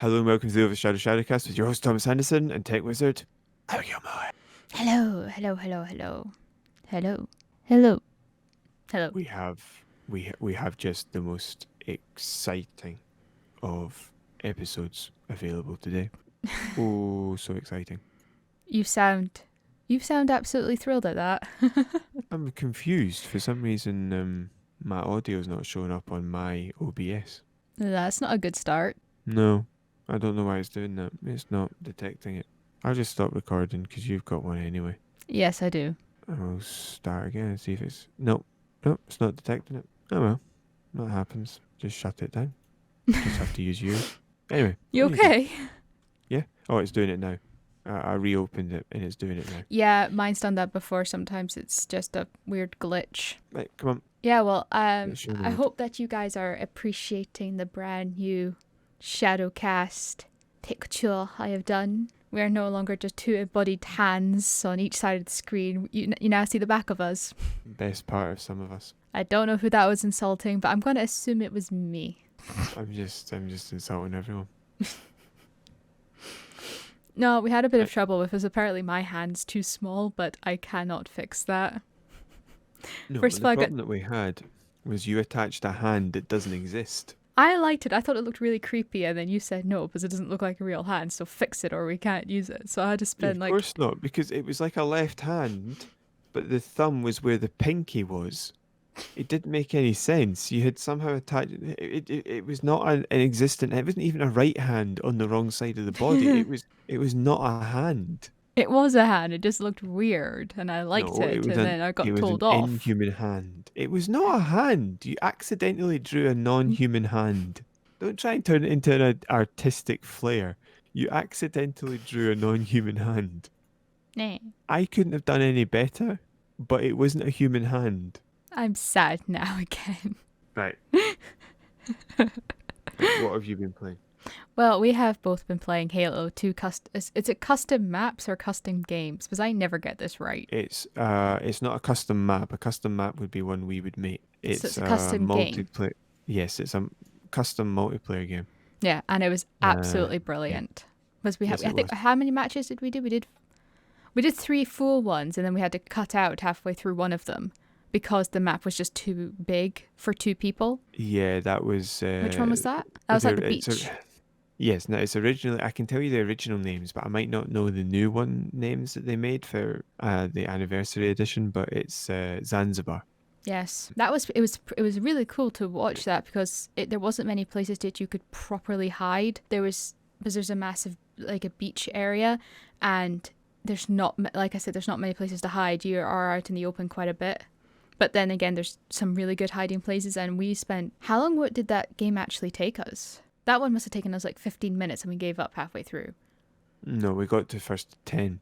Hello and welcome to the OverShadow Shadowcast with your host Thomas Anderson and Tech Wizard Abigail Moore. Hello, hello, hello, hello, hello, hello, hello. We have just the most exciting of episodes available today. Oh, so exciting! You sound, you sound absolutely thrilled at that. I'm confused for some reason. My audio is not showing up on my OBS. That's not a good start. No, I don't know why it's doing that. It's not detecting it. I'll just stop recording because you've got one anyway. Yes, I do. I'll start again and see if it's... Nope, it's not detecting it. Oh well, that happens. Just shut it down. Just have to use yours. Anyway. You what do think? okay? Yeah? Oh, it's doing it now. I reopened it and it's doing it now. Yeah, mine's done that before. Sometimes it's just a weird glitch. Right, come on. Yeah, well, Show the I world. hope that you guys are appreciating the brand new Shadowcast picture I have done. We are no longer just two embodied hands on each side of the screen. You now see the back of us. Best part of some of us. I don't know who that was insulting, but I'm going to assume it was me. I'm just insulting everyone. No, we had a bit of trouble with, because apparently my hand's too small, but I cannot fix that. No, First but of all, the problem that we had was you attached a hand that doesn't exist. I liked it. I thought it looked really creepy, and then you said no, because it doesn't look like a real hand, so fix it or we can't use it. So I had to Yeah, spend of like... course not, because it was like a left hand, but the thumb was where the pinky was. It didn't make any sense. You had somehow attached it was not an existent. It wasn't even a right hand on the wrong side of the body. It was not a hand. It was a hand, it just looked weird, and I liked No, it, and then I it got was an told off. inhuman hand. It was not a hand. You accidentally drew a non-human hand. Don't try and turn it into an artistic flair. You accidentally drew a non-human hand. Nah. I couldn't have done any better, but it wasn't a human hand. I'm sad now again. Right. Right, what have you been playing? Well, we have both been playing Halo 2 is it custom maps or custom games? Because I never get this right. It's not a custom map. A custom map would be one we would make. So It's it's a a custom game. multiplayer. Yes, it's a custom multiplayer game. Yeah, and it was Uh, absolutely yeah. brilliant. Because we have, Yes, I it think, was. how many matches did we do? We did 3 full ones, and then we had to cut out halfway through one of them because the map was just too big for 2 people. Yeah, that was. Which one was that? That was at the beach. Yes, no, it's originally. I can tell you the original names, but I might not know the new one names that they made for the anniversary edition. But it's Zanzibar. Yes, it was really cool to watch that, because there wasn't many places that you could properly hide. Because there's a massive, like, a beach area, and there's not, like I said, there's not many places to hide. You are out in the open quite a bit. But then again, there's some really good hiding places, and we spent... How long did that game actually take us? That one must have taken us like 15 minutes, and we gave up halfway through. No, we got to first 10.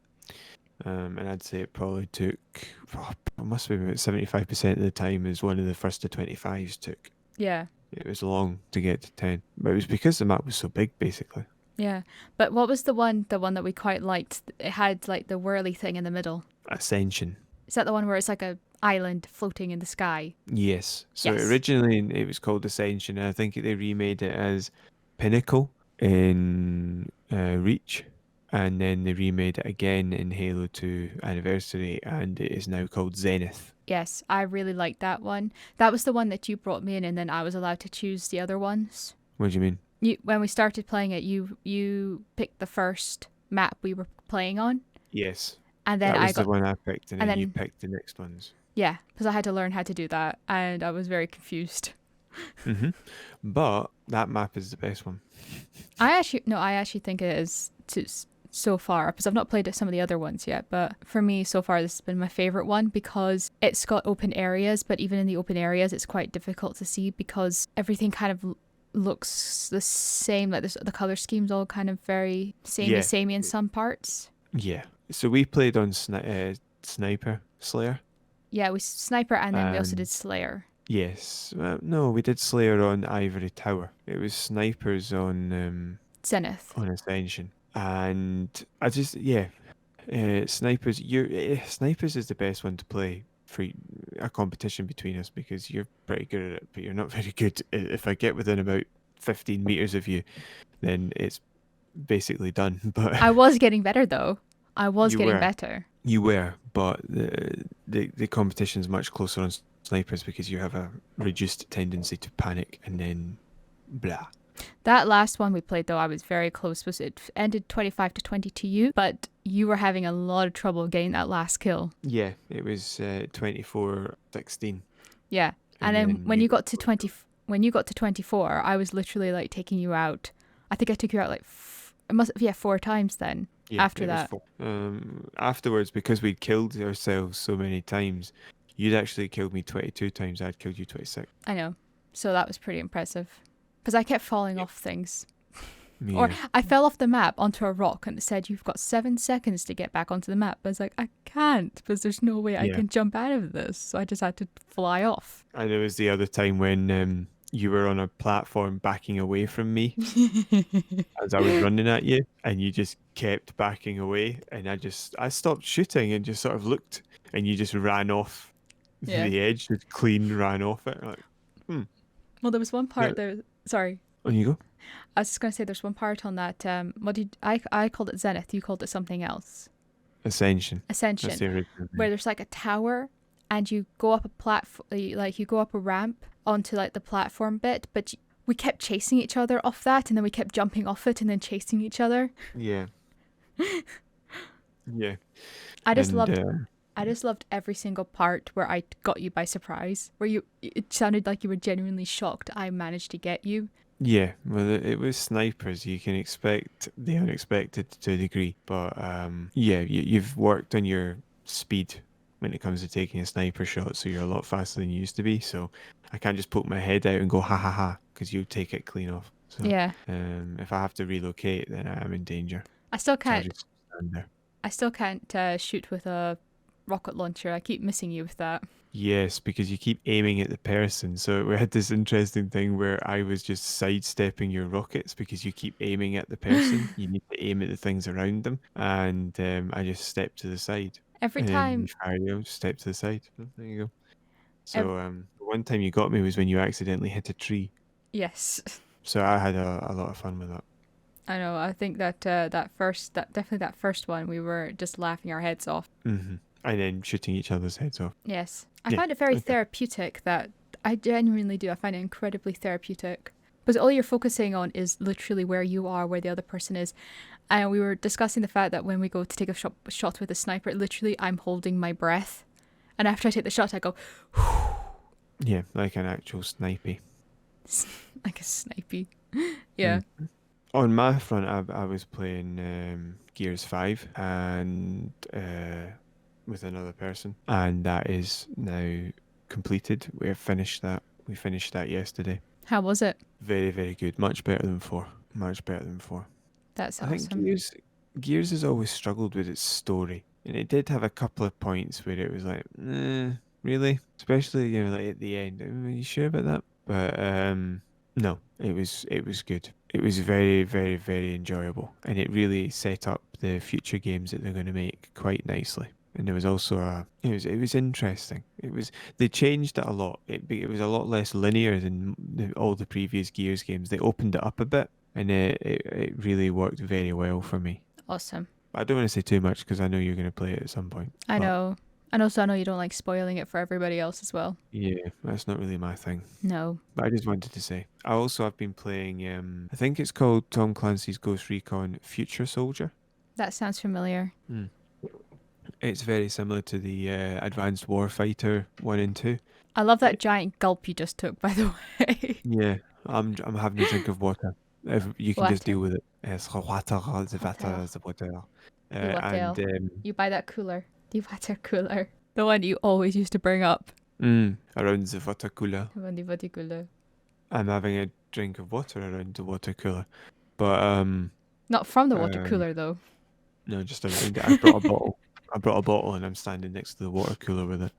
And I'd say it probably took, it must have been about 75% of the time as one of the first to 25s took. Yeah, It was long to get to 10. But it was because the map was so big, basically. yeah. But what was the one that we quite liked? It had like the whirly thing in the middle. Ascension. Is that the one where it's like a island floating in the sky? Yes. So Yes. originally it was called Ascension, and I think they remade it as Pinnacle in Reach. And then they remade it again in Halo 2 Anniversary, and it is now called Zenith. Yes, I really liked that one. That was the one that you brought me in, and then I was allowed to choose the other ones. What do you mean? When we started playing it, you picked the first map we were playing on, Yes. and then That I was the got... one I picked, and And then you then, picked the next ones. yeah, because I had to learn how to do that, and I was very confused. hmm But that map is the best one. I actually think it is so far, because I've not played some of the other ones yet, but for me so far this has been my favorite one, because it's got open areas, but even in the open areas it's quite difficult to see because everything kind of looks the same. Like the color scheme's all kind of very samey in some parts. Yeah. So we played on Sniper Slayer. Yeah, we Sniper, and then we also Um, did Slayer. yes. No, we did Slayer on Ivory Tower. It was Snipers Zenith. on Ascension. And I just, Snipers. Snipers is the best one to play for a competition between us because you're pretty good at it, but you're not very good. If I get within about 15 meters of you, then it's basically done. But I was getting better though. I was you getting were, better. you were, but the competition's much closer on snipers because you have a reduced tendency to panic and then blah. That last one we played though, I was very close. Was it ended 25 to 20 to you, but you were having a lot of trouble getting that last kill. Yeah, it was 24-16, Yeah. And and then then when you you got got to 20 when you got to 24, I was literally like taking you out. I think I took you out like it must yeah, 4 times then yeah, after it was that. four. Afterwards, because we'd killed ourselves so many times, you'd actually killed me 22 times. I'd killed you 26. I know. So that was pretty impressive. Because I kept falling Yep. off things. Or Yeah, I fell off the map onto a rock and it said you've got 7 seconds to get back onto the map. I was like, I can't because there's no way I yeah. can jump out of this. So I just had to fly off. And there was the other time when you were on a platform backing away from me as I was running at you, and you just kept backing away, and I stopped shooting and just sort of looked, and you just ran off Yeah. the edge, just clean ran off it. Like, hmm. Well, there was one Yeah, part there. Sorry. on you go. I was just going to say there's one part on that. What did I called it Zenith. You called it something else. Ascension. That's Ascension. the original Where name. there's like a tower and you go up a platform, like you go up a ramp onto like the platform bit, but we kept chasing each other off that and then we kept jumping off it and then chasing each other. Yeah, yeah, I just and loved I just loved every single part where I got you by surprise, where it sounded like you were genuinely shocked I managed to get you. yeah. Well, it was snipers. You can expect the unexpected to a degree, but yeah, you've worked on your speed when it comes to taking a sniper shot, so you're a lot faster than you used to be. So I can't just poke my head out and go ha ha ha because you take it clean off. So Yeah. if I have to relocate, then I am in danger. I still So I can't just stand there. I still can't shoot with a rocket launcher. I keep missing you with that. Yes, because you keep aiming at the person. So we had this interesting thing where I was just sidestepping your rockets because you keep aiming at the person. You need to aim at the things around them. And I just stepped to the side. Every And then you time fire, just step to the side. Oh, there you go. ev- So the one time you got me was when you accidentally hit a tree. yes. So I had a lot of fun with that. I know. I think that definitely that first one, we were just laughing our heads off. And then shooting each other's heads off. Yes, I Yeah. find it very Okay. therapeutic. That I genuinely do. I find it incredibly therapeutic because all you're focusing on is literally where you are, where the other person is. And we were discussing the fact that when we go to take a shot with a sniper, literally I'm holding my breath, and after I take the shot, I go Yeah, like an actual snipey. like a snipey. Yeah. Mm. On my front, I was playing Gears 5 and with another person, and that is now completed. We've finished that. We finished that yesterday. How was it? Very, very good. Much better than 4. Much better than 4. That's I think awesome. Gears has always struggled with its story, and it did have a couple of points where it was like, really? Especially, like at the end. Are you sure about that? But no, it was good. It was very, very, very enjoyable, and it really set up the future games that they're going to make quite nicely. And there was also it was interesting. They changed it a lot. It was a lot less linear than all the previous Gears games. They opened it up a bit, and it really worked very well for me. Awesome. I don't want to say too much because I know you're going to play it at some point. I But know. And also, I know you don't like spoiling it for everybody else as well. yeah, that's not really my thing. No. But I just wanted to say, I also have been playing. I think it's called Tom Clancy's Ghost Recon Future Soldier. That sounds familiar. Mm. It's very similar to the Advanced Warfighter 1 and 2. I love that It, giant gulp you just took, by the way. yeah, I'm having a drink of water. If you can just Water. deal with it. It's water, the Water. water, the water. The And water. You buy that cooler. The water cooler. The one you always used to bring up. around the water cooler. The one, the water cooler. I'm having a drink of water around the water cooler. But Not from the water um cooler, though. no, just around it. I brought a bottle. I brought a bottle and I'm standing next to the water cooler with it.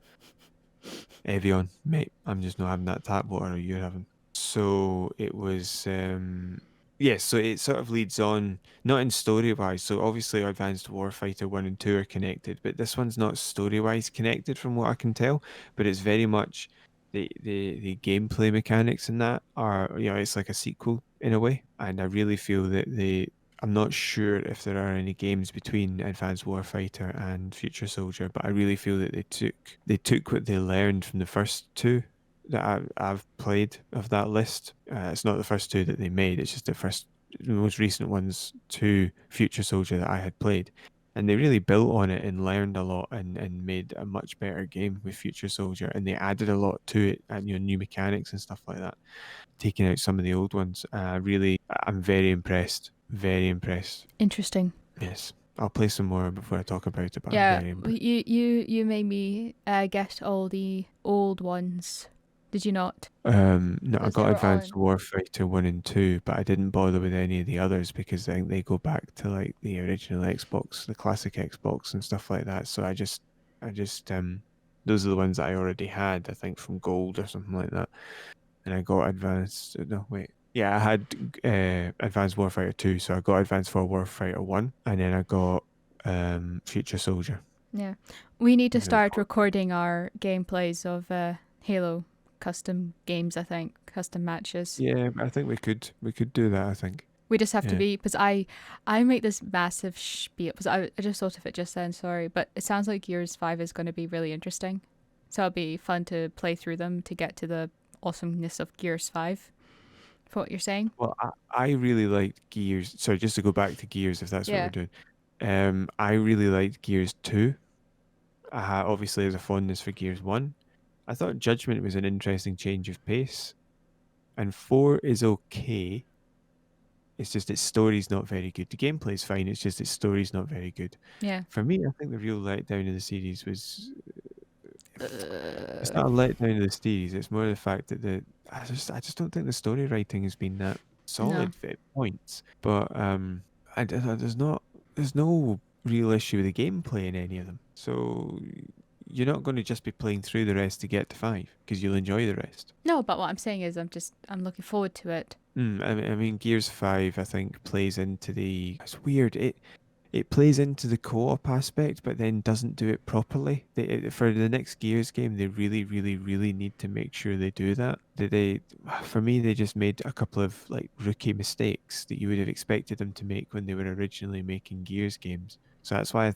Evian, mate. I'm just not having that tap water you're having. So it was yes, so it sort of leads on, not in story wise. So obviously Advanced Warfighter 1 and 2 are connected, but this one's not story wise connected from what I can tell. But it's very much the gameplay mechanics in that are, it's like a sequel in a way. And I really feel that I'm not sure if there are any games between Advanced Warfighter and Future Soldier, but I really feel that they took what they learned from the first two that I've played of that list. It's not the first two that they made; it's just the most recent ones to Future Soldier that I had played, and they really built on it and learned a lot and made a much better game with Future Soldier, and they added a lot to it and new mechanics and stuff like that, taking out some of the old ones. I'm very impressed. Very impressed. Interesting. Yes. I'll play some more before I talk about it, but I'm Yeah, very impressed. you made me get all the old ones. Did you not? No, I Because they got were all Advanced in. Warfighter 1 and 2, but I didn't bother with any of the others because I think they go back to like the original Xbox, the classic Xbox and stuff like that. So those are the ones that I already had, I think from Gold or something like that. And I got Advanced. No, wait. Yeah, I had Advanced Warfighter 2, so I got Advanced Warfighter 1, and then I got Future Soldier. Yeah, we need to And then start recording our gameplays of Halo custom games. I think custom matches. yeah, I think we could do that, I think. We just have to Yeah. be because I make this massive spiel because I just thought of it just then. Sorry, but it sounds like Gears 5 is going to be really interesting. So it'll be fun to play through them to get to the awesomeness of Gears 5. For what you're saying, Well, I really liked Gears. Sorry, just to go back to Gears, if that's what we're yeah, doing. I really liked Gears 2. Obviously, there's a fondness for Gears 1. I thought Judgment was an interesting change of pace, and 4 is okay. It's just its story's not very good. The gameplay's fine. It's just its story's not very good. yeah. For me, I think the real letdown of the series was it's Uh, not a letdown of the series. It's more the fact that I just don't think the story writing has been that no, solid at points. But there's no real issue with the gameplay in any of them. So you're not going to just be playing through the rest to get to 5 because you'll enjoy the rest. no. But what I'm saying is, I'm looking forward to it. I mean, Gears 5, I think, plays into the. It's weird. It plays into the co-op aspect, but then doesn't do it properly. For the next Gears game, they really, really, really need to make sure they do that. For me, they just made a couple of like rookie mistakes that you would have expected them to make when they were originally making Gears games. So that's why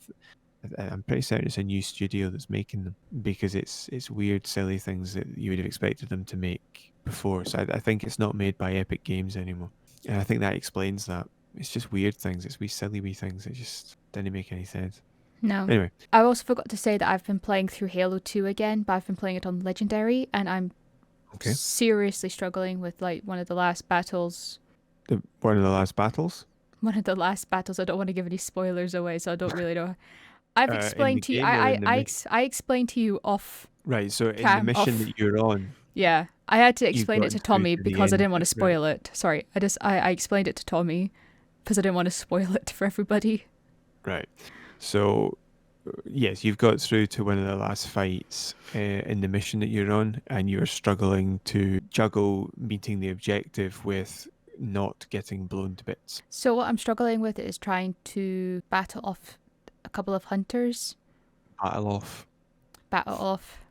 I'm pretty certain it's a new studio that's making them because it's weird, silly things that you would have expected them to make before. So I think it's not made by Epic Games anymore, and I think that explains that. It's just weird things. It's wee silly wee things that just didn't make any sense. No. Anyway, I also forgot to say that I've been playing through Halo 2 again, but I've been playing it on Legendary, and I'm okay. seriously struggling with like one of the last battles. One of the last battles One of the last battles. I don't want to give any spoilers away, so I don't really know. I've in the explained to you. game or in the mission. I explained to you off Right. So in the cam mission off. that you're on, Yeah, I had to you've explain it gotten to through Tommy to the because I end didn't want to bit, right? spoil it. Sorry, I explained it to Tommy because I didn't want to spoil it for everybody. Right. So yes, you've got through to one of the last fights in the mission that you're on, and you're struggling to juggle meeting the objective with not getting blown to bits. So what I'm struggling with is trying to battle off a couple of hunters. Battle off, Battle off.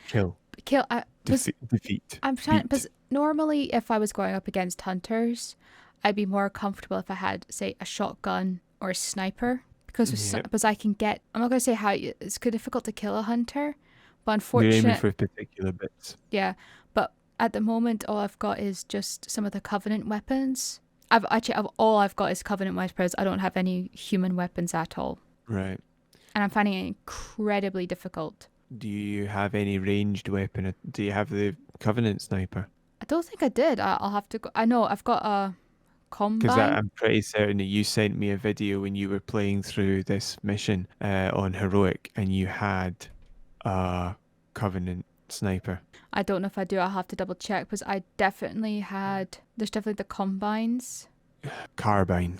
kill, Kill. I was. defeat, I'm trying beat. because normally if I was going up against hunters, I'd be more comfortable if I had, say, a shotgun or a sniper Yep. because I can get. I'm not gonna say how it's difficult to kill a hunter, but You're aiming unfortunate. for particular bits. Yeah, but at the moment, all I've got is just some of the Covenant weapons. All I've got is Covenant weapons. I don't have any human weapons at all, Right. and I'm finding it incredibly difficult. Do you have any ranged weapon? Do you have the Covenant sniper? I don't think I did. I'll have to go. I know I've got a Because combine. I'm pretty certain that you sent me a video when you were playing through this mission on Heroic and you had a Covenant sniper. I don't know if I do. I'll have to double check because I definitely had. There's definitely the combines. Carbine.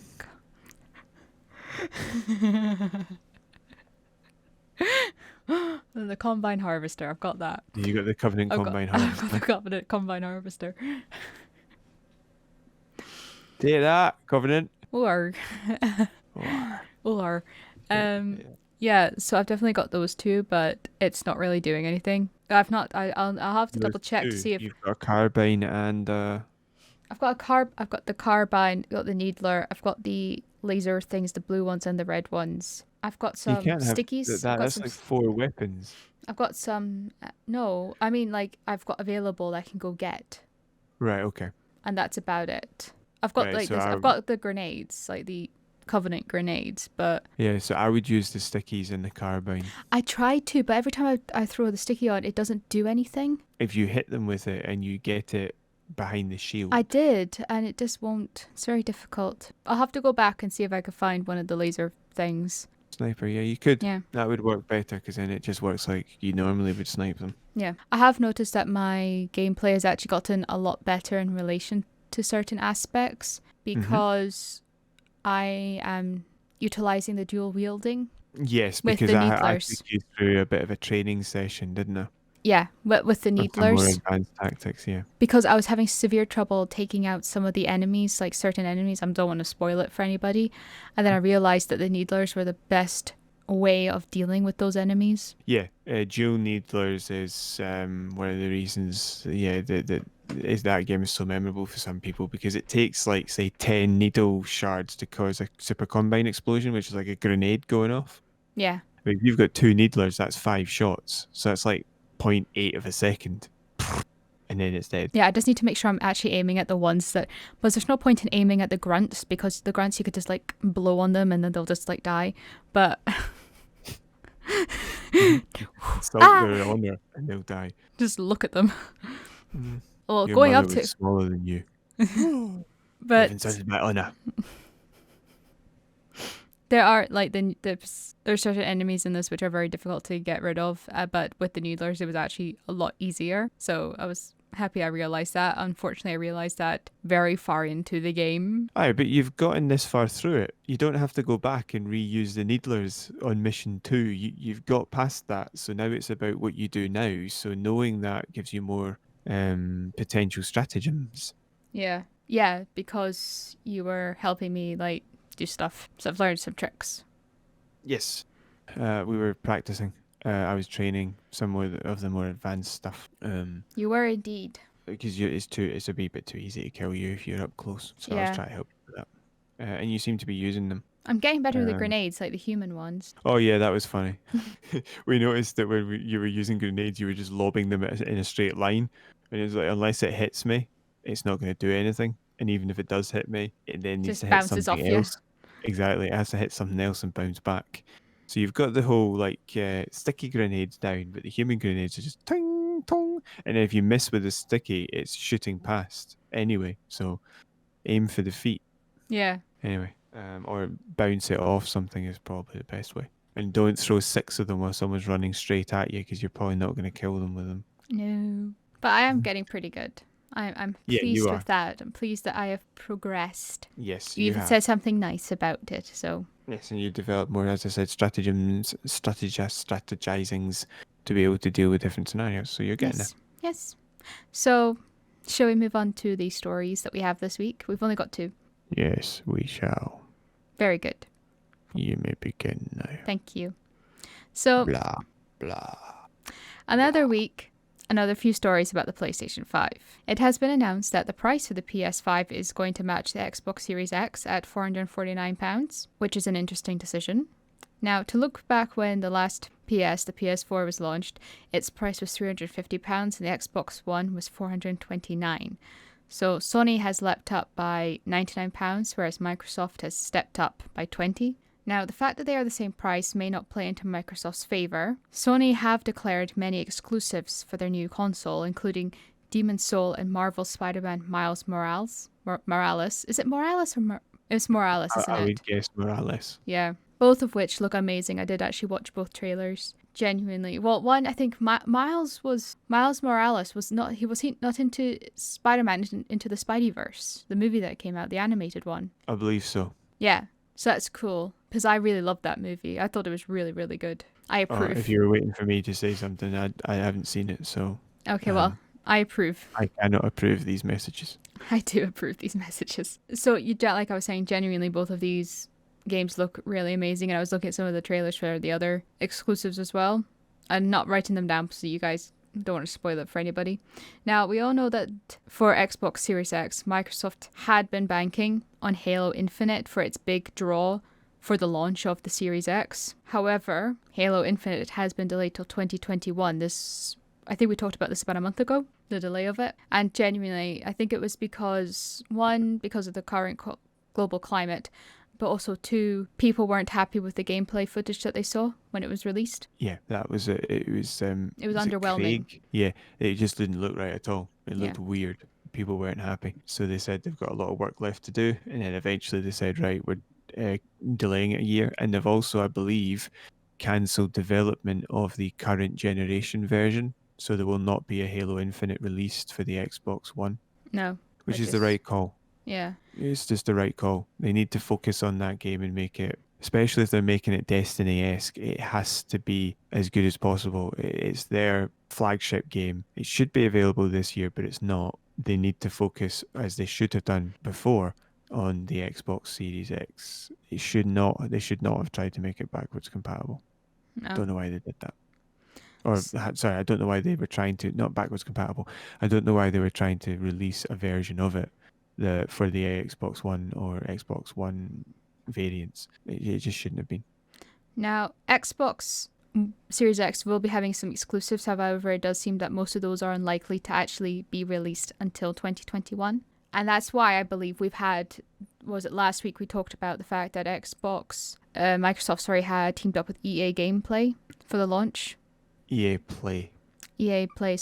The combine harvester. I've got that. You got the Covenant Combine I've got the harvester. combine harvester. Take that, Covenant. Or Oh, or yeah, um yeah. yeah. So I've definitely got those two, but it's not really doing anything. I've not. I'll have to Those double check to two. see if You've got a carbine and I've got a I've got the carbine. Got the needler. I've got the laser things, the blue ones and the red ones. I've got You some can't have stickies. that. That's like 4 weapons. I've got some. No, I mean like I've got available that I can go get, Right. Okay. and that's about it. I've got Right. like So this. I've got the grenades, like the Covenant grenades, but so I would use the stickies and the carbine. I tried to, but every time I throw the sticky on, it doesn't do anything. If you hit them with it and you get it behind the shield. I did, and it just won't. It's very difficult. I'll have to go back and see if I can find one of the laser things. Sniper, yeah, you could. Yeah. That would work better because then it just works like you normally would snipe them. Yeah. I have noticed that my gameplay has actually gotten a lot better in relation to certain aspects because I am utilizing the dual wielding. Yes, With because the I needlers. took you through a bit of a training session, didn't I? Yeah, with the Of some more needlers. advanced tactics, yeah. Because I was having severe trouble taking out some of the enemies, like certain enemies. I don't want to spoil it for anybody. And then I realized that the needlers were the best way of dealing with those enemies. Yeah, dual needlers is one of the reasons. Yeah, that game is so memorable for some people because it takes like say 10 needle shards to cause a super combine explosion, which is like a grenade going off. Yeah. But if you've got 2 needlers, that's 5 shots, so that's like 0.8 of a second, and then it's dead. Yeah, I just need to make sure I'm actually aiming at the ones that... But there's no point in aiming at the grunts because the grunts you could just like blow on them and then they'll just like die. But... Salt their honor and they'll die. just look at them. Well, Your going mother up was to... smaller than you. But... You've insulted my honor. There are like there's certain enemies in this which are very difficult to get rid of, but with the needlers it was actually a lot easier. So I was happy I realized that. Unfortunately, I realized that very far into the game. Aye, but you've gotten this far through it. You don't have to go back and reuse the needlers on mission 2. You've got past that, so now it's about what you do now. So knowing that gives you more potential stratagems. Yeah, because you were helping me like do stuff, so I've learned some tricks. Yes, we were practicing. I was training some more of the more advanced stuff. You were indeed. Because it's a wee bit too easy to kill you if you're up close. So I was Yeah. trying to help you with that. And you seem to be using them. I'm getting better with the grenades, like the human ones. Oh yeah, that was funny. We noticed that when you were using grenades, you were just lobbing them in a straight line, and it's like unless it hits me, it's not going to do anything. And even if it does hit me, it then needs Just to hit bounces something off you. else. Exactly, it has to hit something else and bounce back. So you've got the whole like sticky grenades down, but the human grenades are just ting tong, and then if you miss with the sticky, it's shooting past anyway. So aim for the feet. Yeah. Anyway, or bounce it off something is probably the best way. And don't throw 6 of them while someone's running straight at you because you're probably not going to kill them with them. No. But I am getting pretty good. I'm Yeah, you pleased are. with that. I'm pleased that I have progressed. Yes, You you even have. said something nice about it, so... Yes, and you develop more, as I said, strategizings to be able to deal with different scenarios. So you're getting Yes. Yes. So, shall we move on to the stories that we have this week? We've only got 2. it. Yes, we shall. Very good. You may begin now. Thank you. So, Blah, blah. another week, another few stories about the PlayStation 5. It has been announced that the price for the PS5 is going to match the Xbox Series X at £449, which is an interesting decision. Now, to look back when the last the PS4 was launched, its price was £350 and the Xbox One was £429. So Sony has leapt up by £99, whereas Microsoft has stepped up by $20. Now, the fact that they are the same price may not play into Microsoft's favour. Sony have declared many exclusives for their new console, including Demon's Soul and Marvel Spider-Man Miles Morales. Morales. Is it Morales or it's Morales, isn't I it? would guess Morales. Yeah. Both of which look amazing. I did actually watch both trailers. Genuinely. Well, one, I think Miles Morales was not into Spider-Man, into the Spideyverse, the movie that came out, the animated one. I believe so. Yeah. So that's cool because I really loved that movie. I thought it was really, really good. I approve. If you were waiting for me to say something, I haven't seen it, so Okay, well, I approve. I cannot approve these messages. I do approve these messages. So like I was saying, genuinely both of these games look really amazing, and I was looking at some of the trailers for the other exclusives as well. I'm not writing them down so you guys don't want to spoil it for anybody. Now, we all know that for Xbox Series X, Microsoft had been banking on Halo Infinite for its big draw for the launch of the Series X. However, Halo Infinite has been delayed till 2021. I think we talked about this about a month ago, the delay of it. And genuinely, I think it was because, one, because of the current global climate, but also two, people weren't happy with the gameplay footage that they saw when it was released. Yeah, that was it. It was underwhelming. Craig? Yeah, it just didn't look right at all. It Yeah. looked weird. People weren't happy, so they said they've got a lot of work left to do, and then eventually they said, right, we're delaying it a year, and they've also, I believe, cancelled development of the current generation version, so there will not be a Halo Infinite released for the Xbox One. No. Which is the right call. Yeah. It's just the right call. They need to focus on that game and make it, especially if they're making it Destiny-esque, it has to be as good as possible. It's their flagship game. It should be available this year, but it's not. They need to focus, as they should have done before, on the Xbox Series X. They should not have tried to make it backwards compatible. No. Don't know why they did that. Or, sorry, I don't know why they were trying to, not backwards compatible, I don't know why they were trying to release a version of it for the Xbox One or Xbox One variants. It just shouldn't have been. Now, Xbox Series X will be having some exclusives. However, it does seem that most of those are unlikely to actually be released until 2021. And that's why I believe we've had, was it last week we talked about the fact that Microsoft had teamed up with EA Gameplay for the launch. EA Play. Gameplay.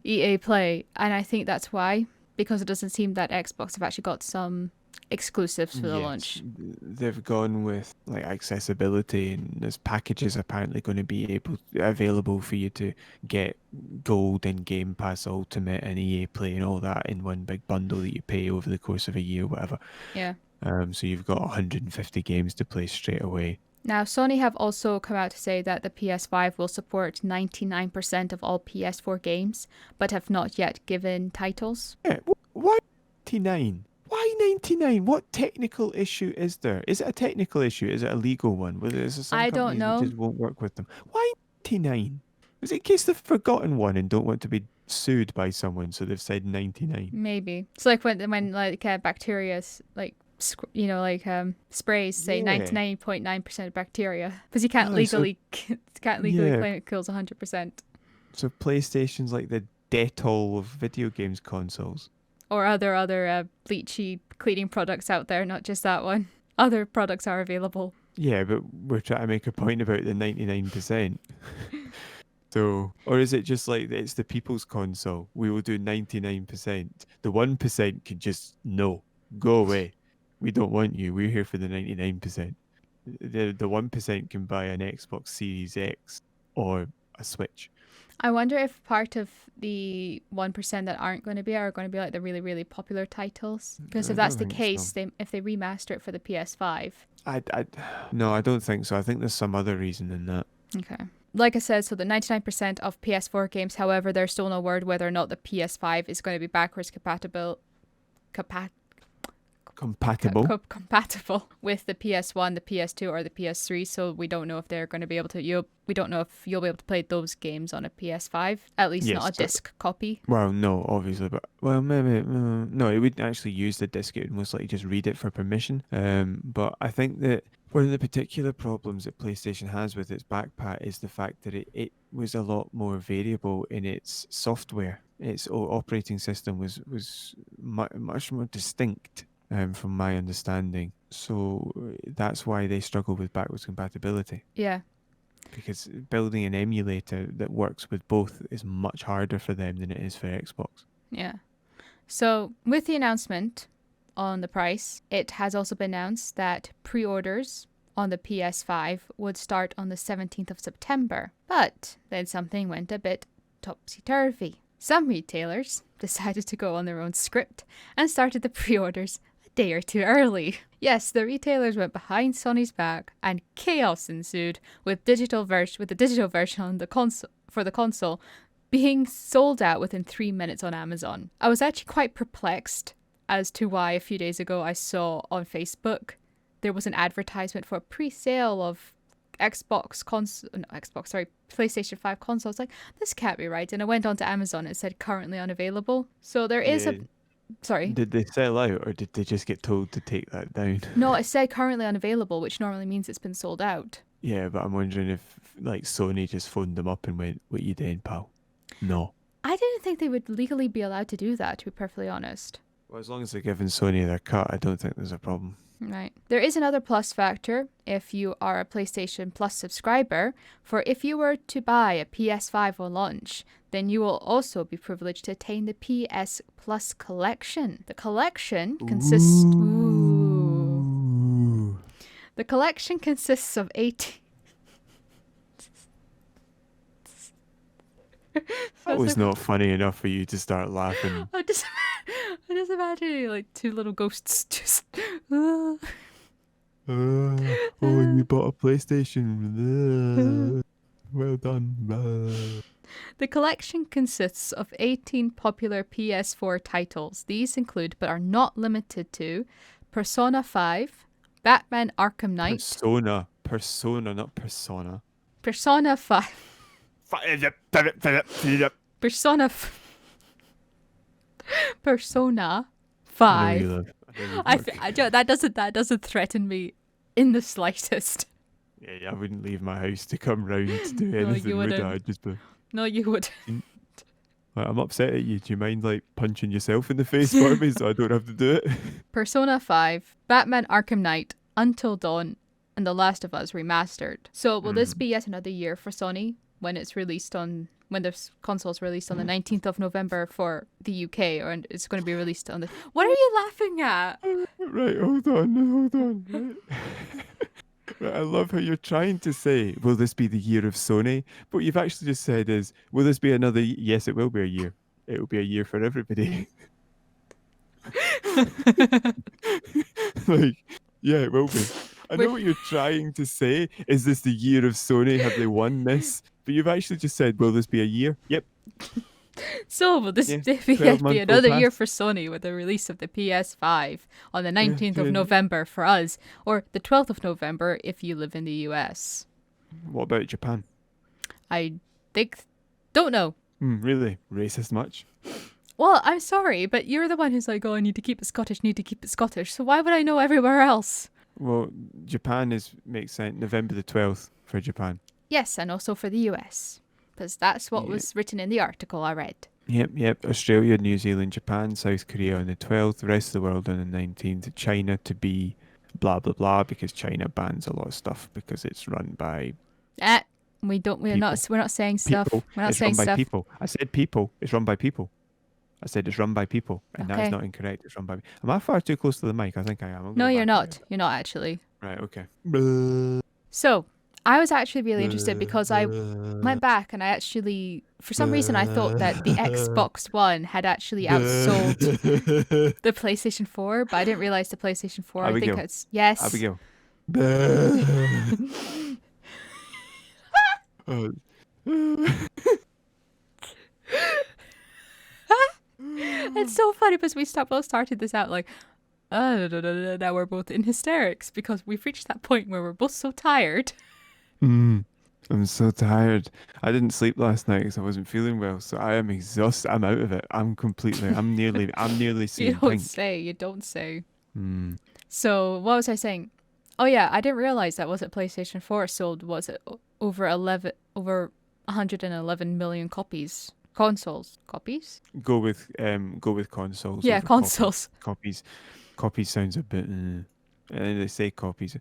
EA Play. And I think that's why, because it doesn't seem that Xbox have actually got some exclusives for the launch. They've gone with like accessibility, and there's packages apparently going to be available for you to get Gold and Game Pass Ultimate and EA Play and all that in one big bundle that you pay over the course of a year, whatever. Yeah. So you've got 150 games to play straight away. Now, Sony have also come out to say that the PS5 will support 99% of all PS4 games, but have not yet given titles. Yeah, why 99? Why 99? What technical issue is there? Is it a technical issue? Is it a legal one? I don't know. Just won't work with them. Why 99? Is it in case they've forgotten one and don't want to be sued by someone, so they've said 99? Maybe. It's like when bacteria, sprays say 99.9% of bacteria, because you can't legally claim it kills 100%. So PlayStation's like the Dettol of video games consoles. Or other bleachy cleaning products out there, not just that one. Other products are available. Yeah, but we're trying to make a point about the 99%. So, or is it just like it's the people's console? We will do 99%. The 1% can just go away. We don't want you. We're here for the 99%. The 1% can buy an Xbox Series X or a Switch. I wonder if part of the 1% that aren't going to be are going to be like the really, really popular titles. Because if that's the case, if they remaster it for the PS5. No, I don't think so. I think there's some other reason than that. Okay. Like I said, so the 99% of PS4 games, however, there's still no word whether or not the PS5 is going to be backwards compatible with the PS1, the PS2, or the PS3. So we don't know if they're going to be able to. We don't know if you'll be able to play those games on a PS5. At least not a disc copy. Well, no, obviously, but maybe no. It wouldn't actually use the disc. It would most likely just read it for permission. But I think that one of the particular problems that PlayStation has with its backpat is the fact that it was a lot more variable in its software. Its operating system was much more distinct. From my understanding. So that's why they struggle with backwards compatibility. Yeah. Because building an emulator that works with both is much harder for them than it is for Xbox. Yeah. So with the announcement on the price, it has also been announced that pre-orders on the PS5 would start on the 17th of September. But then something went a bit topsy-turvy. Some retailers decided to go on their own script and started the pre-orders day or two early. Yes, the retailers went behind Sony's back, and chaos ensued with the digital version on the console being sold out within 3 minutes on Amazon. I was actually quite perplexed as to why a few days ago I saw on Facebook there was an advertisement for a pre-sale of Xbox console, no, Xbox, sorry, PlayStation 5 console. I was like, this can't be right. And I went onto Amazon. It said currently unavailable. So there is Yeah. a, sorry. Did they sell out, or did they just get told to take that down? No, it said currently unavailable, which normally means it's been sold out. Yeah, but I'm wondering if like Sony just phoned them up and went, "What you doing, pal?" No. I didn't think they would legally be allowed to do that, to be perfectly honest. Well, as long as they're giving Sony their cut, I don't think there's a problem. Right. There is another plus factor if you are a PlayStation Plus subscriber. For if you were to buy a PS5 on launch, then you will also be privileged to attain the PS Plus collection. The collection consists. Ooh. The collection consists of 18. That was not funny enough for you to start laughing. I'm just imagining like two little ghosts just. Oh, you bought a PlayStation. Well done. The collection consists of 18 popular PS4 titles. These include, but are not limited to, Persona 5, Batman Arkham Knight, Persona, not persona. Persona 5, Persona, Persona I know you 5. love. That doesn't threaten me in the slightest. Yeah, I wouldn't leave my house to come round to do No, anything, you would wouldn't. I? I'd just be, No, you would. like, I'm upset at you. Do you mind like punching yourself in the face for me so I don't have to do it? Persona 5, Batman Arkham Knight, Until Dawn, and The Last of Us Remastered. So will this be yet another year for Sony when it's released on when the console's released on the 19th of November for the UK, or it's going to be released on the... What are you laughing at? Right, hold on. Right. Right, I love how you're trying to say, will this be the year of Sony? But what you've actually just said is, will this be another... Yes, it will be a year. It will be a year for everybody. Like, yeah, it will be. I know what you're trying to say. Is this the year of Sony? Have they won this? But you've actually just said, will this be a year? Yep. So will this Yeah, be 12 months will another year pass. for Sony with the release of the PS5 on the 19th of yeah. November for us, or the 12th of November if you live in the US? What about Japan? I don't know. Really? Racist much? Well, I'm sorry, but you're the one who's like, oh, I need to keep it Scottish, So why would I know everywhere else? Well, Japan makes sense. November the 12th for Japan. Yes, and also for the US, because that's what was written in the article I read. Yep. Australia, New Zealand, Japan, South Korea on the 12th, the rest of the world on the 19th. China to be blah, blah, blah, because China bans a lot of stuff because it's run by We're people. not saying stuff. People. We're not It's saying run by stuff. people. I said people. It's run by people. I said it's run by people, and that Okay. is not incorrect. It's run by... Am I far too close to the mic? I think I am. I'll No, go you're back not. a bit. You're not actually. Right, okay. So, I was actually really interested because I went back and I actually, for some reason, I thought that the Xbox One had actually outsold the PlayStation 4, but I didn't realize the PlayStation 4. I think Abigail. it's yes. Abigail. Oh. It's so funny because we both started this out like, now we're both in hysterics because we've reached that point where we're both so tired. I'm so tired. I didn't sleep last night because I wasn't feeling well, so I am exhausted. I'm out of it. I'm nearly seeing pink. You don't say. Mm. So what was I saying? Oh yeah, I didn't realize that was it PlayStation 4 sold over 111 million copies. Copies? Go with consoles. Yeah, over consoles. Copies sounds a bit. They say copies.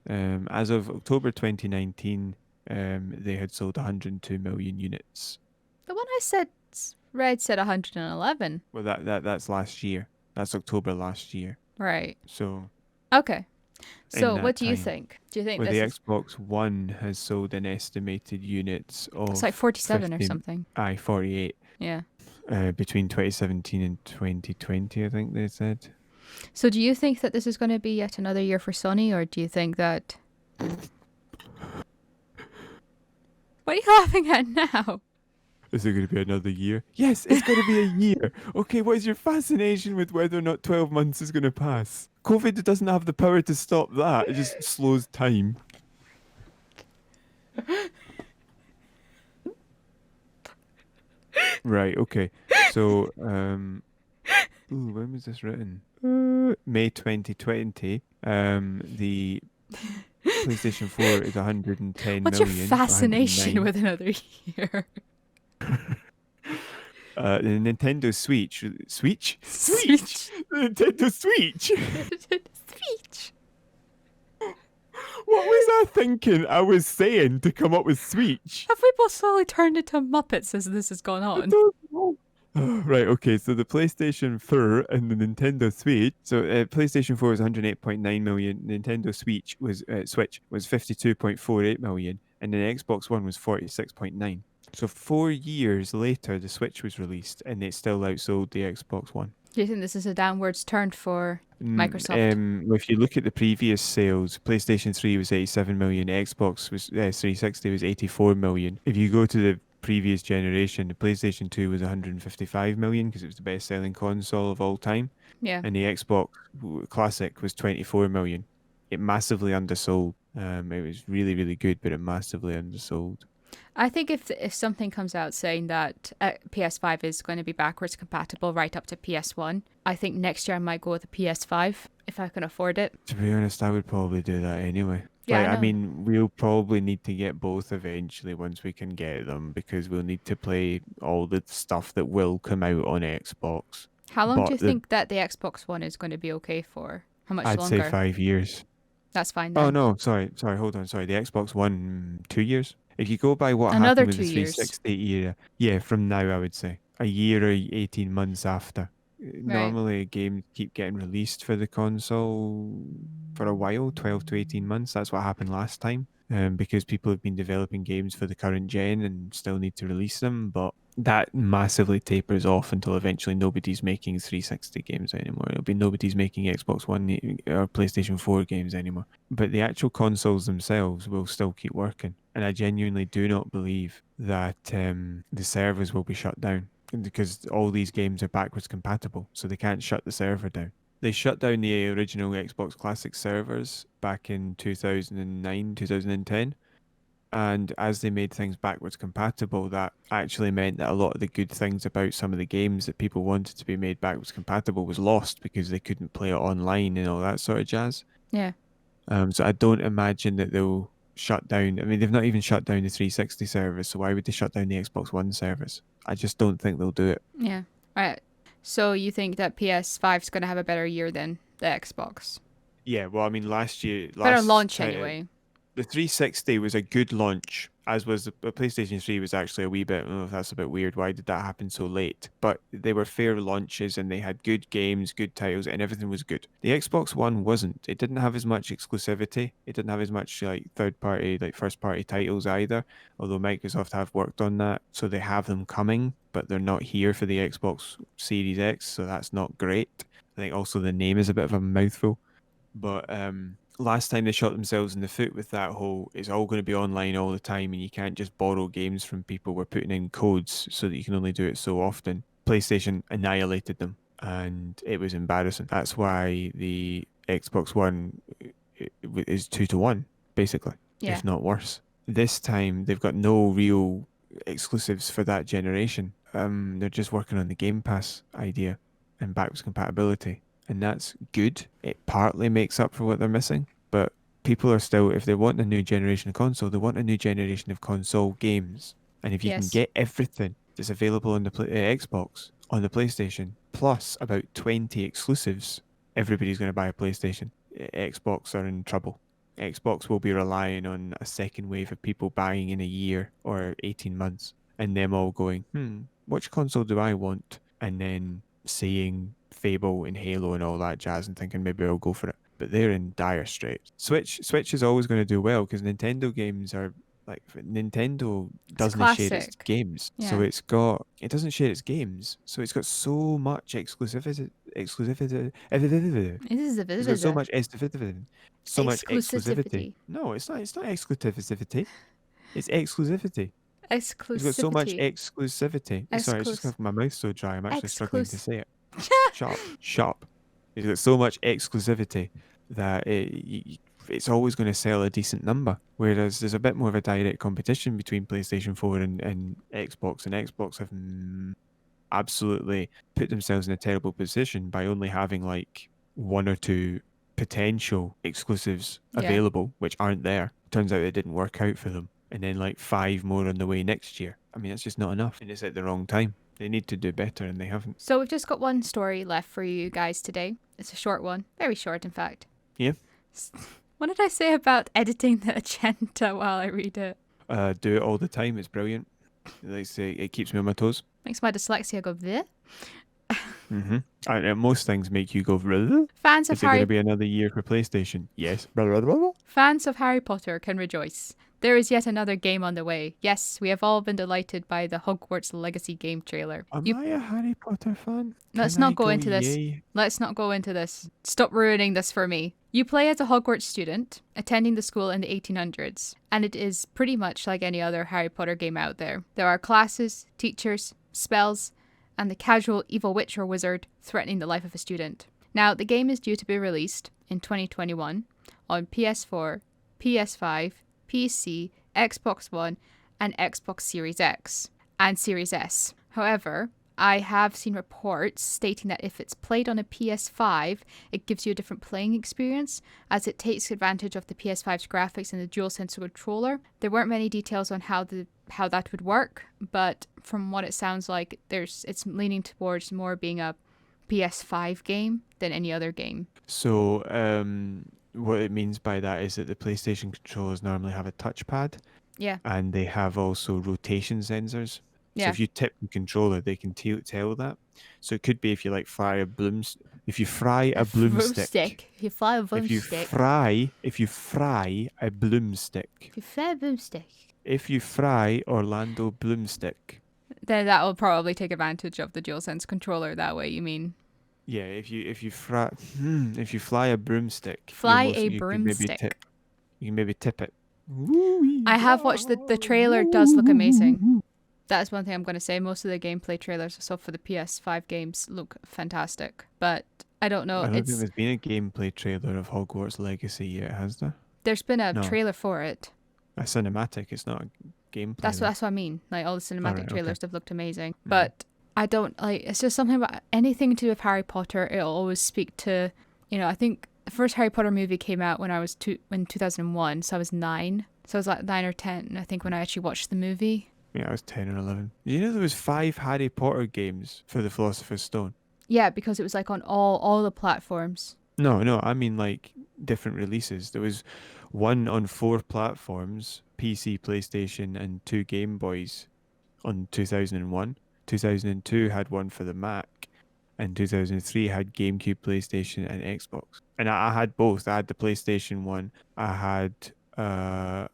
As of October 2019, they had sold 102 million units. The one I read said 111. Well, that's last year. That's October last year. Right. So. Okay. in So that what do you time. think? Do you think Well, this the is Xbox One has sold an estimated units of it's like 47 or 50 something? 48 Yeah. between 2017 and 2020, I think they said. So do you think that this is going to be yet another year for Sony, or do you think that... What are you laughing at now? Is it going to be another year? Yes, it's going to be a year. Okay, what is your fascination with whether or not 12 months is going to pass? COVID doesn't have the power to stop that. It just slows time. Right, okay. So, ooh, when was this written? May 2020. The PlayStation 4 is 110 What's your million, fascination 109. with another year? The Nintendo Switch? Speech. The Nintendo Switch! Speech. What was I thinking I was saying to come up with Switch? Have we both slowly turned into Muppets as this has gone I on? don't know. Right, okay, so the PlayStation 4 and the Nintendo Switch. So PlayStation 4 was 108.9 million, Nintendo Switch was 52.48 million, and then Xbox One was 46.9. So 4 years later, the Switch was released, and it still outsold the Xbox One. Do you think this is a downwards turn for Microsoft? If you look at the previous sales, PlayStation 3 was 87 million, Xbox was 360 was 84 million. If you go to the previous generation, the PlayStation 2 was 155 million because it was the best-selling console of all time, Yeah. and the Xbox Classic was 24 million. It massively undersold. It was really, really good, but it massively undersold. I think if something comes out saying that PS5 is going to be backwards compatible right up to PS1, I think next year I might go with a PS5 if I can afford it. To be honest, I would probably do that anyway. Yeah, I Like, I know. mean, we'll probably need to get both eventually once we can get them because we'll need to play all the stuff that will come out on Xbox. How long do But you think that the Xbox One is going to be okay for? How much I'd say longer? 5 years. That's fine Oh then. no, sorry, hold on, sorry. The Xbox One, 2 years. If you go by what Another happened with the 2 years. 360 era, yeah, from now I would say a year or 18 months after. Right. Normally, games keep getting released for the console for a while, 12 to 18 months. That's what happened last time. Because people have been developing games for the current gen and still need to release them, but that massively tapers off until eventually nobody's making 360 games anymore. It'll be nobody's making Xbox One or PlayStation 4 games anymore. But the actual consoles themselves will still keep working. And I genuinely do not believe that the servers will be shut down because all these games are backwards compatible, so they can't shut the server down. They shut down the original Xbox Classic servers back in 2009, 2010. And as they made things backwards compatible, that actually meant that a lot of the good things about some of the games that people wanted to be made backwards compatible was lost because they couldn't play it online and all that sort of jazz. Yeah. So I don't imagine that they'll shut down. I mean, they've not even shut down the 360 service, so why would they shut down the Xbox One service? I just don't think they'll do it. Yeah. Right. So you think that PS5 is going to have a better year than the Xbox? Yeah, well, I mean, Better launch anyway. the 360 was a good launch, as was the PlayStation 3 was actually a wee bit, oh, that's a bit weird. Why did that happen so late? But they were fair launches and they had good games, good titles, and everything was good. The Xbox One wasn't. It didn't have as much exclusivity. It didn't have as much like third party, like first party titles either, although Microsoft have worked on that. So they have them coming, but they're not here for the Xbox Series X, so that's not great. I think also the name is a bit of a mouthful. But last time they shot themselves in the foot with that whole it's all going to be online all the time and you can't just borrow games from people. We're putting in codes so that you can only do it so often. PlayStation annihilated them and it was embarrassing. That's why the Xbox One is 2 to 1, basically, Yeah. if not worse. This time they've got no real exclusives for that generation. They're just working on the Game Pass idea and backwards compatibility, and that's good. It partly makes up for what they're missing, but people are still, if they want a new generation of console, they want a new generation of console games. And if you can Yes. get everything that's available on the Xbox, on the PlayStation, plus about 20 exclusives, everybody's going to buy a PlayStation. Xbox are in trouble. Xbox will be relying on a second wave of people buying in a year or 18 months and them all going, which console do I want? And then seeing Fable and Halo and all that jazz and thinking maybe I'll go for it. But they're in dire straits. Switch is always going to do well because Nintendo games are like Nintendo It's a doesn't share its classic. games. So Yeah. it doesn't share its games. So it's got so much exclusivity. This is It's got so a much exclusivity. So much exclusivity. exclusivity. No, it's not exclusivity. It's exclusivity. It's got so much Exclusivity. exclusivity. Sorry, it's just Exclus. because my mouth's so dry. I'm actually struggling to Exclus. say it. Shut up. Shut up. It's got so much exclusivity that it's always going to sell a decent number. Whereas there's a bit more of a direct competition between PlayStation 4 and Xbox, and Xbox have absolutely put themselves in a terrible position by only having like one or two potential exclusives Yeah. available, which aren't there. Turns out it didn't work out for them. And then like five more on the way next year. I mean, it's just not enough. And it's at the wrong time. They need to do better, and they haven't. So we've just got one story left for you guys today. It's a short one. Very short, in fact. Yeah. What did I say about editing the agenda while I read it? Do it all the time. It's brilliant. Like I say, it keeps me on my toes. Makes my dyslexia go bleh. Mm-hmm. And most things make you go, "Really? Fans Is of it going to Harry be another year for PlayStation?" Yes. Fans of Harry Potter can rejoice. There is yet another game on the way. Yes, we have all been delighted by the Hogwarts Legacy game trailer. Am I a Harry Potter fan? Let's Can I not go go into this. yay? Let's not go into this. Stop ruining this for me. You play as a Hogwarts student attending the school in the 1800s, and it is pretty much like any other Harry Potter game out there. There are classes, teachers, spells, and the casual evil witch or wizard threatening the life of a student. Now, the game is due to be released in 2021 on PS4, PS5, PC, Xbox One, and Xbox Series X and Series S. However, I have seen reports stating that if it's played on a PS5, it gives you a different playing experience as it takes advantage of the PS5's graphics and the DualSense controller. There weren't many details on how that would work, but from what it sounds like, it's leaning towards more being a PS5 game than any other game. So, what it means by that is that the PlayStation controllers normally have a touchpad, Yeah. and they have also rotation sensors. So Yeah. if you tip the controller, they can tell that. So it could be if you like fry a if you fry a broomstick. If you fly a If you broomstick. fry a broomstick. If you fly a broomstick. If you fry Orlando Bloomstick. Then that will probably take advantage of the DualSense controller that way, you mean? Yeah, if you fly a broomstick. Fly you a can broomstick. you can maybe tip it. I have watched the trailer does look amazing. That's one thing I'm going to say. Most of the gameplay trailers I saw for the PS5 games look fantastic. But I don't know. I don't think there's been a gameplay trailer of Hogwarts Legacy yet, has there? There's been a No. trailer for it. A cinematic, it's not a gameplay. That's what I mean. Like all the cinematic Alright, trailers have looked amazing. Mhm. But I don't like it's just something about anything to do with Harry Potter, it'll always speak to, I think the first Harry Potter movie came out when I was in 2001, so I was 9. So I was like 9 or 10, I think, when I actually watched the movie. Yeah, I was 10 or 11. Did you know there was 5 Harry Potter games for the Philosopher's Stone? Yeah, because it was like on all the platforms. No, I mean like different releases. There was one on 4 platforms, PC, PlayStation, and 2 Game Boys on 2001. 2002 had one for the Mac, and 2003 had GameCube, PlayStation, and Xbox. And I had both. I had the PlayStation one. I had a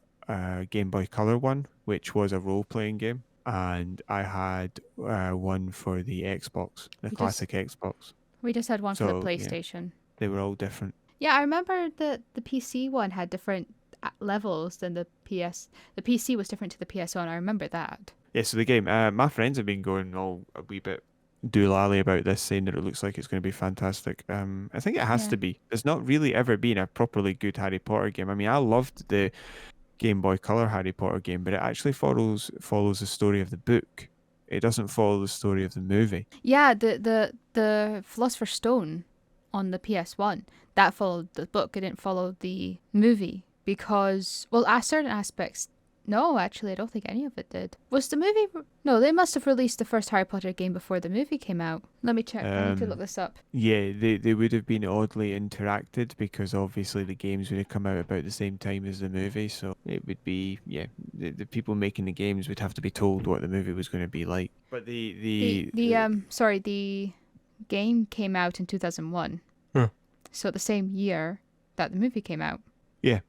Game Boy Color one, which was a role-playing game, and I had one for the Xbox, the classic Xbox. We just had one for the So, yeah. PlayStation. They were all different. Yeah, I remember the PC one had different levels than the PS. The PC was different to the PS1. I remember that. Yeah, so the game, my friends have been going all a wee bit doolally about this, saying that it looks like it's going to be fantastic. I think it has Yeah. to be. There's not really ever been a properly good Harry Potter game. I mean, I loved the Game Boy Color Harry Potter game, but it actually follows the story of the book. It doesn't follow the story of the movie. Yeah, the Philosopher's Stone on the PS1 that followed the book. It didn't follow the movie because, well, certain aspects. No, actually, I don't think any of it did. Was the movie? No, they must have released the first Harry Potter game before the movie came out. Let me check. I need to look this up. Yeah, they would have been oddly interacted because obviously the games would have come out about the same time as the movie. So it would be, the people making the games would have to be told what the movie was going to be like. But the game came out in 2001. Huh. So the same year that the movie came out. Yeah.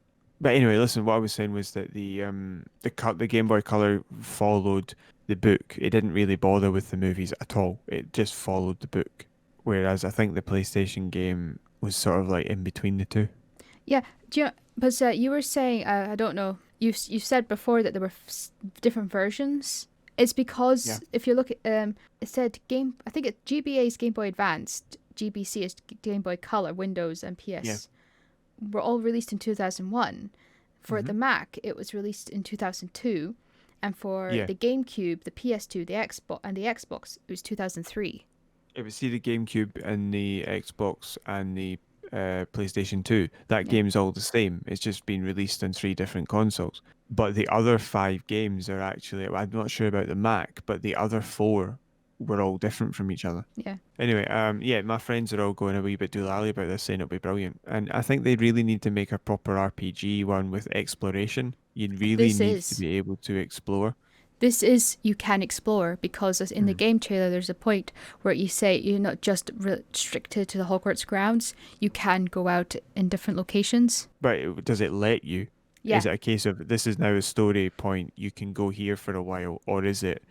But anyway, listen, what I was saying was that the Game Boy Color followed the book. It didn't really bother with the movies at all. It just followed the book. Whereas I think the PlayStation game was sort of like in between the two. Yeah, but you were saying, I don't know, you said before that there were different versions. It's because if you look at, it said I think GBA's Game Boy Advanced, GBC is Game Boy Color, Windows and PS1 were all released in 2001. For the Hmm. Mac, it was released in 2002, and for Yeah. the GameCube, the PS2, the Xbox, and the Xbox, it was 2003. If you see the GameCube and the Xbox and the PlayStation 2, that Yeah. game's all the same. It's just been released on three different consoles. But the other five games are actually, I'm not sure about the Mac, but the other four were all different from each other. Yeah. Anyway, yeah, my friends are all going a wee bit doolally about this, saying it'll be brilliant. And I think they really need to make a proper RPG one with exploration. You really This need to is be able to explore. this is you can explore, because in the Mm. game trailer there's a point where you say you're not just restricted to the Hogwarts grounds. You can go out in different locations. Right, does it let you? Yeah, Is it a case of this is now a story point, you can go here for a while, or is it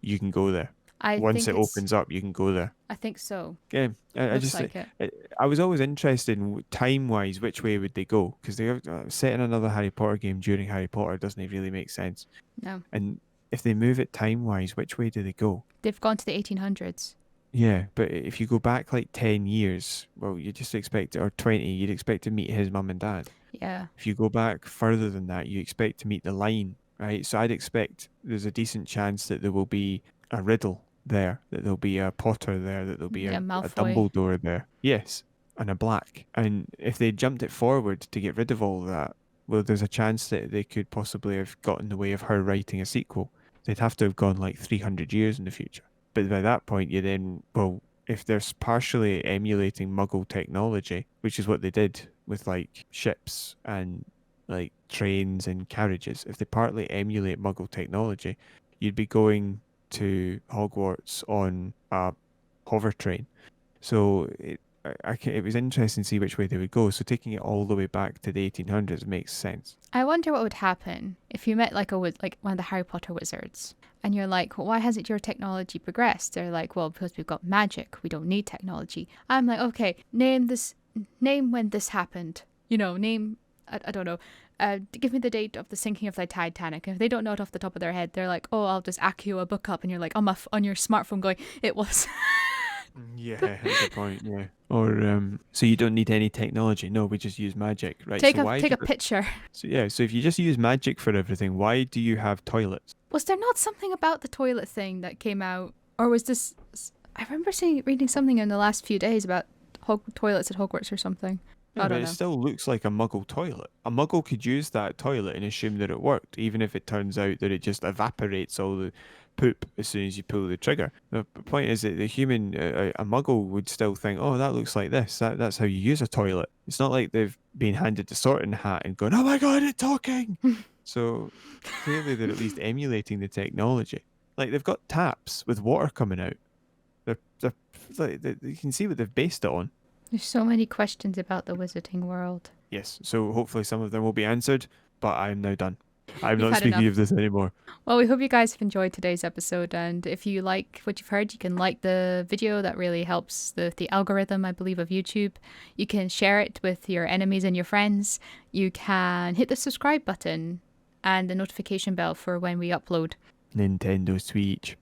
you can go there? I Once think it it's. opens up, you can go there. I think so. Yeah, I Looks just like it. I, I was always interested in time-wise, which way would they go? Because they are set in another Harry Potter game during Harry Potter doesn't really make sense. No, And if they move it time-wise, which way do they go? they've gone to the 1800s. Yeah, but if you go back like 10 years, well, you just expect, or 20, you'd expect to meet his mum and dad. Yeah, If you go back further than that, you expect to meet the line, right? So I'd expect there's a decent chance that there will be a Riddle there, that there'll be a Potter there, that there'll be yeah, a Malfoy. Dumbledore there. Yes, and a Black. And if they jumped it forward to get rid of all that, well, there's a chance that they could possibly have got in the way of her writing a sequel. They'd have to have gone like 300 years in the future. But by that point, you then, well, if they're partially emulating Muggle technology, which is what they did with like ships and like trains and carriages, if they partly emulate Muggle technology, you'd be going to Hogwarts on a hover train. So it was interesting to see which way they would go. So taking it all the way back to the 1800s makes sense. I wonder what would happen if you met like like one of the Harry Potter wizards, and you're like, well, why hasn't your technology progressed? They're like, well, because we've got magic. We don't need technology. I'm like, okay, name when this happened. Name, I don't know. Give me the date of the sinking of the Titanic. And if they don't know it off the top of their head, they're like, oh, I'll just accio a book up, and you're like on your smartphone going, it was. Yeah, that's a point. Yeah. Or so you don't need any technology. No, we just use magic, right? take So a why? take a picture. So yeah, so if you just use magic for everything, why do you have toilets? Was there not something about the toilet thing that came out, or was this? I remember reading something in the last few days about toilets at Hogwarts or something. Yeah, I but don't it know. still looks like a Muggle toilet. A Muggle could use that toilet and assume that it worked, even if it turns out that it just evaporates all the poop as soon as you pull the trigger. The point is that the human, a Muggle would still think, oh, that looks like this. That's how you use a toilet. It's not like they've been handed the sorting hat and gone, oh my God, it's talking. So clearly they're at least emulating the technology. Like they've got taps with water coming out. They're like, you can see what they've based it on. There's so many questions about the wizarding world. Yes, so hopefully some of them will be answered, but I'm now done. I'm You've not had speaking enough. of this anymore. Well, we hope you guys have enjoyed today's episode, and if you like what you've heard, you can like the video. That really helps the algorithm, I believe, of YouTube. You can share it with your enemies and your friends. You can hit the subscribe button and the notification bell for when we upload. Nintendo Switch.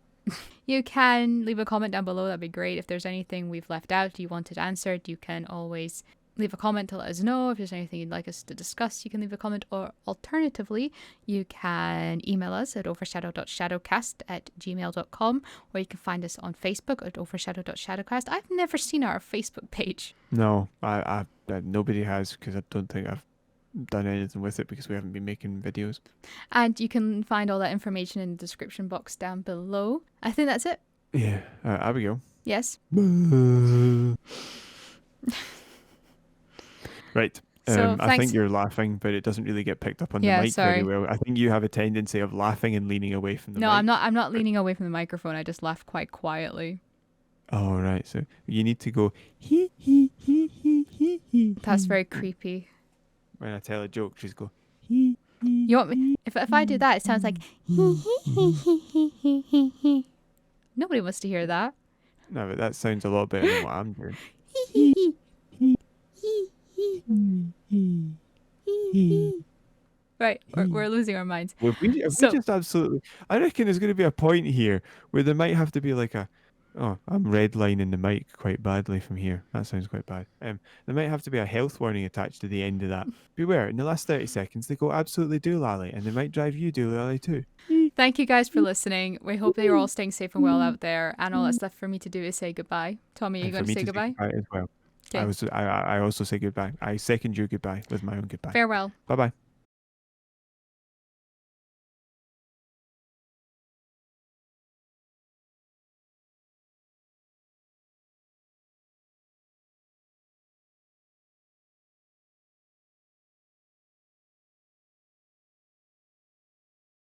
You can leave a comment down below. That'd be great. If there's anything we've left out you wanted answered, you can always leave a comment to let us know. If there's anything you'd like us to discuss, you can leave a comment, or alternatively, you can email us at overshadow.shadowcast@gmail.com, or you can find us on Facebook at overshadow.shadowcast. I've never seen our Facebook page. No, nobody has because I don't think I've done anything with it because we haven't been making videos. And you can find all that information in the description box down below. I think that's it. Yeah, Abigail. Yes. Right. So I think thanks. you're laughing, but it doesn't really get picked up on the Yeah, mic very sorry. well. I think you have a tendency of laughing and leaning away from the No, mic. I'm not leaning away from the microphone. I just laugh quite quietly. Oh, right. So you need to go hee hee hee hee hee hee. That's very creepy. When I tell a joke, just go hee hee. You want me? If I do that, it sounds like hee hee hee hee hee hee hee hee. Nobody wants to hear that. No, but that sounds a lot better than what I'm doing. Right, we're losing our minds. Well, if we So just absolutely, I reckon there's going to be a point here where there might have to be like a Oh, I'm redlining the mic quite badly from here. That sounds quite bad. There might have to be a health warning attached to the end of that. Beware, in the last 30 seconds, they go absolutely doolally, and they might drive you doolally too. Thank you guys for listening. We hope that you're all staying safe and well out there. And all that's left for me to do is say goodbye. Tommy, are you And going for to me say to say goodbye? goodbye as well. Okay. I also say goodbye. I second your goodbye with my own goodbye. Farewell. Bye bye.